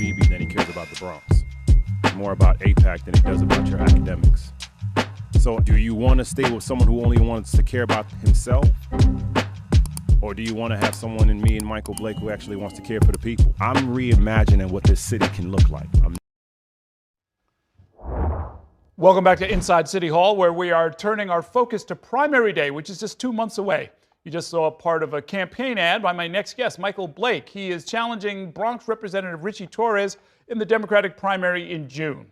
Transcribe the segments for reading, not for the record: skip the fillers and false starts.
BB than he cares about the Bronx. More about AIPAC than he does about your academics. So do you want to stay with someone who only wants to care about himself? Or do you want to have someone in me and Michael Blake who actually wants to care for the people? I'm reimagining what this city can look like. Welcome back to Inside City Hall, where we are turning our focus to primary day, which is just 2 months away. You just saw a part of a campaign ad by my next guest, Michael Blake. He is challenging Bronx Representative Richie Torres in the Democratic primary in June.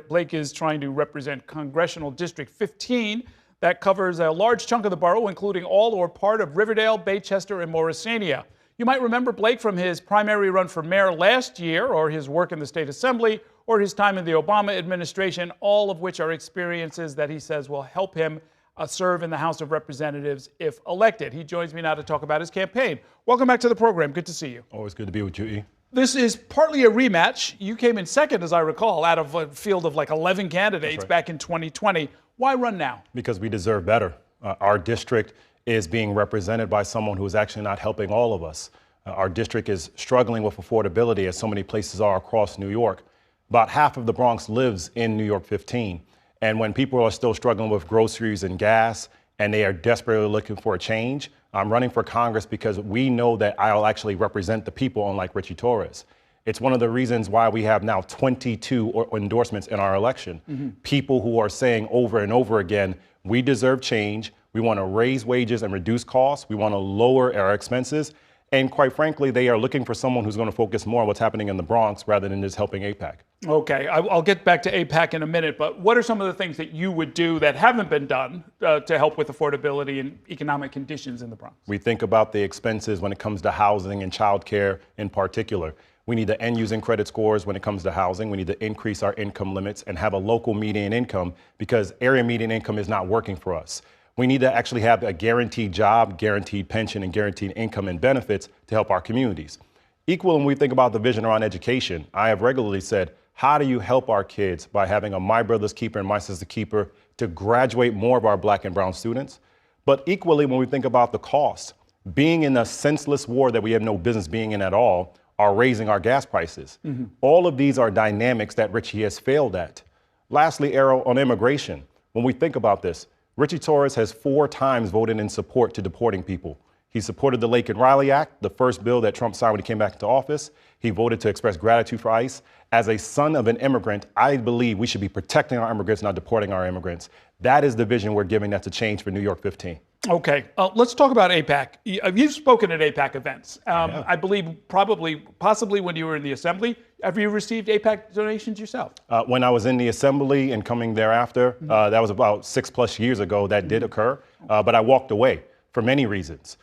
Blake is trying to represent Congressional District 15. That covers a large chunk of the borough, including all or part of Riverdale, Baychester, and Morrisania. You might remember Blake from his primary run for mayor last year, or his work in the state assembly, or his time in the Obama administration, all of which are experiences that he says will help him serve in the House of Representatives if elected. He joins me now to talk about his campaign. Welcome back to the program. Good to see you. Always good to be with you, E. This is partly a rematch. You came in second, as I recall, out of a field of like 11 candidates back in 2020. Why run now? Because we deserve better. Our district is being represented by someone who is actually not helping all of us. Our district is struggling with affordability, as so many places are across New York. About half of the Bronx lives in New York 15. And when people are still struggling with groceries and gas, and they are desperately looking for a change, I'm running for Congress because we know that I'll actually represent the people, unlike Richie Torres. It's one of the reasons why we have now 22 endorsements in our election. People who are saying over and over again, we deserve change. We want to raise wages and reduce costs. We want to lower our expenses. And quite frankly, they are looking for someone who's going to focus more on what's happening in the Bronx rather than just helping AIPAC. Okay, I'll get back to AIPAC in a minute, but what are some of the things that you would do that haven't been done to help with affordability and economic conditions in the Bronx? We think about the expenses when it comes to housing and childcare in particular. We need to end using credit scores when it comes to housing. We need to increase our income limits and have a local median income because area median income is not working for us. We need to actually have a guaranteed job, guaranteed pension, and guaranteed income and benefits to help our communities. Equal when we think about the vision around education, I have regularly said, how do you help our kids by having a My Brother's Keeper and My Sister's Keeper to graduate more of our Black and brown students? But equally, when we think about the cost, being in a senseless war that we have no business being in at all, are raising our gas prices. All of these are dynamics that Richie has failed at. Lastly, Errol, on immigration, when we think about this, Richie Torres has 4 times voted in support to deporting people. He supported the Lake and Riley Act, the first bill that Trump signed when he came back into office. He voted to express gratitude for ICE. As a son of an immigrant, I believe we should be protecting our immigrants, not deporting our immigrants. That is the vision we're giving that's a change for New York 15. Okay, let's talk about AIPAC. You've spoken at AIPAC events. I believe possibly when you were in the assembly. Have you received AIPAC donations yourself? When I was in the assembly and coming thereafter, that was about 6+ years ago, that did occur, but I walked away for many reasons.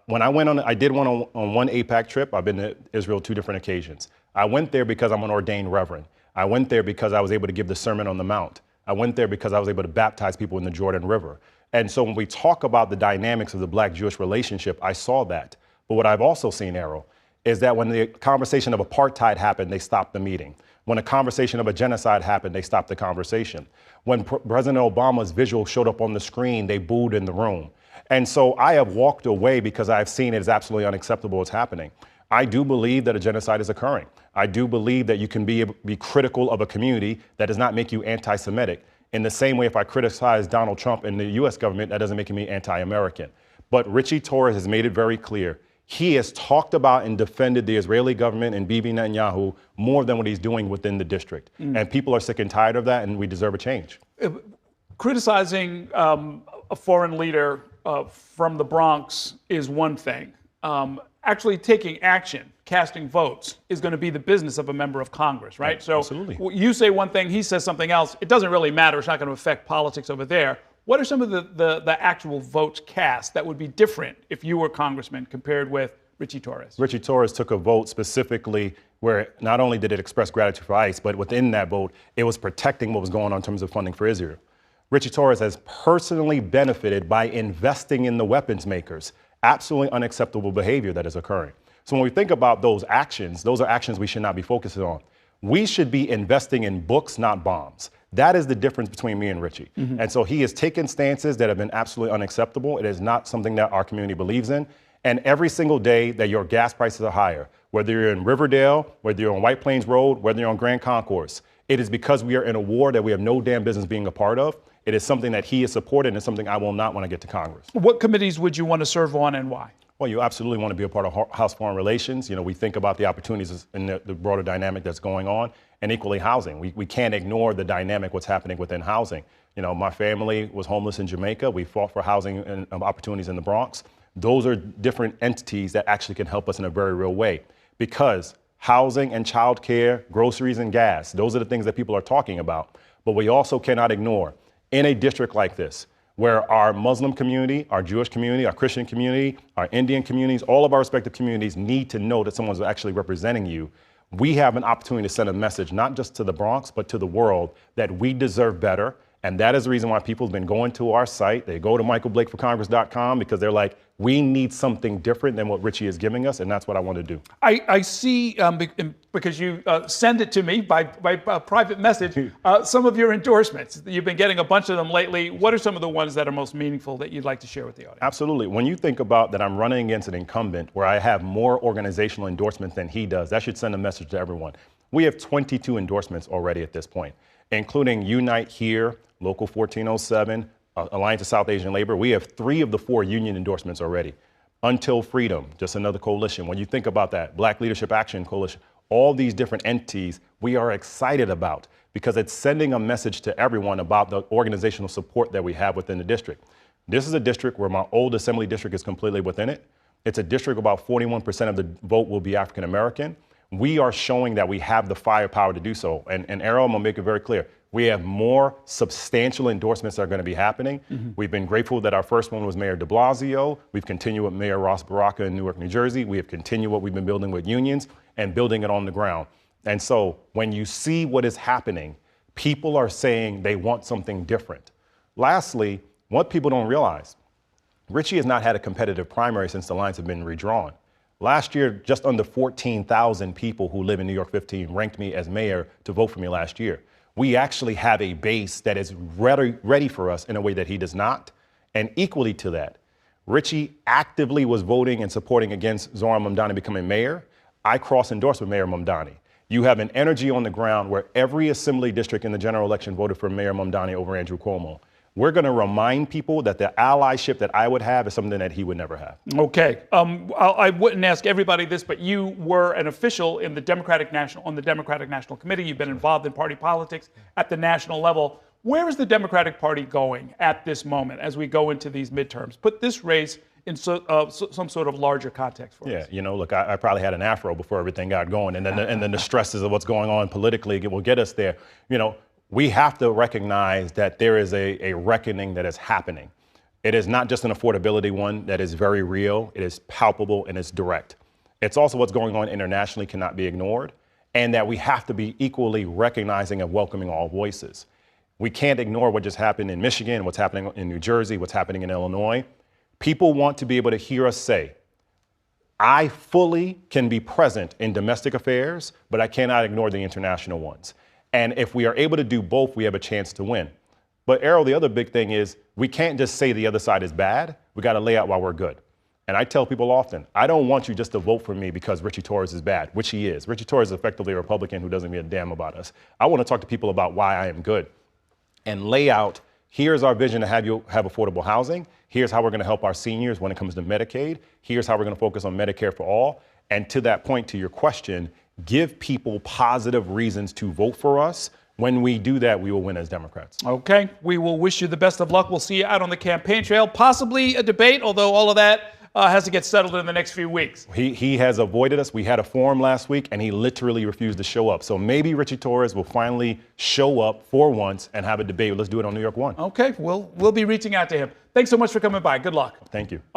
When I did one on one AIPAC trip. I've been to Israel 2 different occasions. I went there because I'm an ordained reverend. I went there because I was able to give the Sermon on the Mount. I went there because I was able to baptize people in the Jordan River. And so when we talk about the dynamics of the Black-Jewish relationship, I saw that. But what I've also seen, Errol, is that when the conversation of apartheid happened, they stopped the meeting. When a conversation of a genocide happened, they stopped the conversation. When President Obama's visual showed up on the screen, they booed in the room. And so I have walked away because I've seen it as absolutely unacceptable what's happening. I do believe that a genocide is occurring. I do believe that you can be critical of a community that does not make you anti-Semitic. In the same way, if I criticize Donald Trump and the U.S. government, that doesn't make me anti-American. But Richie Torres has made it very clear. He has talked about and defended the Israeli government and Bibi Netanyahu more than what he's doing within the district. And people are sick and tired of that, and we deserve a change. Criticizing a foreign leader from the Bronx is one thing. Actually taking action, casting votes, is going to be the business of a member of Congress, right? Yeah, absolutely. So you say one thing, he says something else. It doesn't really matter. It's not going to affect politics over there. What are some of the actual votes cast that would be different if you were congressman compared with Richie Torres? Richie Torres took a vote specifically where not only did it express gratitude for ICE, but within that vote, it was protecting what was going on in terms of funding for Israel. Richie Torres has personally benefited by investing in the weapons makers. Absolutely unacceptable behavior that is occurring. So when we think about those are actions we should not be focusing on. We should be investing in books, not bombs. That is the difference between me and Richie. And so he has taken stances that have been absolutely unacceptable. It is not something that our community believes in. And every single day that your gas prices are higher, Whether you're in Riverdale, whether you're on White Plains Road, whether you're on Grand Concourse, it is because we are in a war that we have no damn business being a part of. It is something that he is supporting and something I will not want to get to Congress. What committees would you want to serve on and why? Well, you absolutely want to be a part of House Foreign Relations. You know, we think about the opportunities in the broader dynamic that's going on, and equally housing. We can't ignore the dynamic, what's happening within housing. You know, my family was homeless in Jamaica. We fought for housing and opportunities in the Bronx. Those are different entities that actually can help us in a very real way, because housing and childcare, groceries and gas, those are the things that people are talking about. But we also cannot ignore, in a district like this, where our Muslim community, our Jewish community, our Christian community, our Indian communities, all of our respective communities need to know that someone's actually representing you. We have an opportunity to send a message, not just to the Bronx, but to the world, that we deserve better. And that is the reason why people have been going to our site. They go to michaelblakeforcongress.com because they're like, we need something different than what Richie is giving us, and that's what I want to do. I see, because you send it to me by private message, some of your endorsements. You've been getting a bunch of them lately. What are some of the ones that are most meaningful that you'd like to share with the audience? Absolutely. When you think about that I'm running against an incumbent where I have more organizational endorsements than he does, that should send a message to everyone. We have 22 endorsements already at this point, including Unite Here, Local 1407, Alliance of South Asian Labor. We have 3 of the 4 union endorsements already. Until Freedom, just another coalition. When you think about that, Black Leadership Action Coalition, all these different entities we are excited about because it's sending a message to everyone about the organizational support that we have within the district. This is a district where my old assembly district is completely within it. It's a district about 41% of the vote will be African American. We are showing that we have the firepower to do so. And Errol, I'm gonna make it very clear. We have more substantial endorsements that are going to be happening. We've been grateful that our first one was Mayor de Blasio. We've continued with Mayor Ross Baraka in Newark, New Jersey. We have continued what we've been building with unions and building it on the ground. And so when you see what is happening, people are saying they want something different. Lastly, what people don't realize, Richie has not had a competitive primary since the lines have been redrawn. Last year, just under 14,000 people who live in New York 15 ranked me as mayor to vote for me last year. We actually have a base that is ready for us in a way that he does not. And equally to that, Richie actively was voting and supporting against Zoran Mamdani becoming mayor. I cross-endorsed with Mayor Mamdani. You have an energy on the ground where every assembly district in the general election voted for Mayor Mamdani over Andrew Cuomo. We're going to remind people that the allyship that I would have is something that he would never have. Okay. I wouldn't ask everybody this, but you were an official in the Democratic National Committee. You've been involved in party politics at the national level. Where is the Democratic Party going at this moment as we go into these midterms? Put this race in some sort of larger context for us. Yeah, you know, look, I probably had an afro before everything got going, and then the stresses of what's going on politically will get us there. You know, we have to recognize that there is a reckoning that is happening. It is not just an affordability one that is very real. It is palpable and it's direct. It's also what's going on internationally cannot be ignored, and that we have to be equally recognizing and welcoming all voices. We can't ignore what just happened in Michigan, what's happening in New Jersey, what's happening in Illinois. People want to be able to hear us say, I fully can be present in domestic affairs, but I cannot ignore the international ones. And if we are able to do both, we have a chance to win. But Errol, the other big thing is we can't just say the other side is bad. We got to lay out why we're good. And I tell people often, I don't want you just to vote for me because Richie Torres is bad, which he is. Richie Torres is effectively a Republican who doesn't give a damn about us. I want to talk to people about why I am good and lay out, here's our vision to have you have affordable housing. Here's how we're going to help our seniors when it comes to Medicaid. Here's how we're going to focus on Medicare for all. And to that point, to your question, give people positive reasons to vote for us. When we do that, we will win as Democrats. Okay. We will wish you the best of luck. We'll see you out on the campaign trail, possibly a debate, although all of that has to get settled in the next few weeks. He has avoided us. We had a forum last week, and he literally refused to show up. So maybe Richie Torres will finally show up for once and have a debate. Let's do it on New York 1. Okay. We'll be reaching out to him. Thanks so much for coming by. Good luck. Thank you. All right.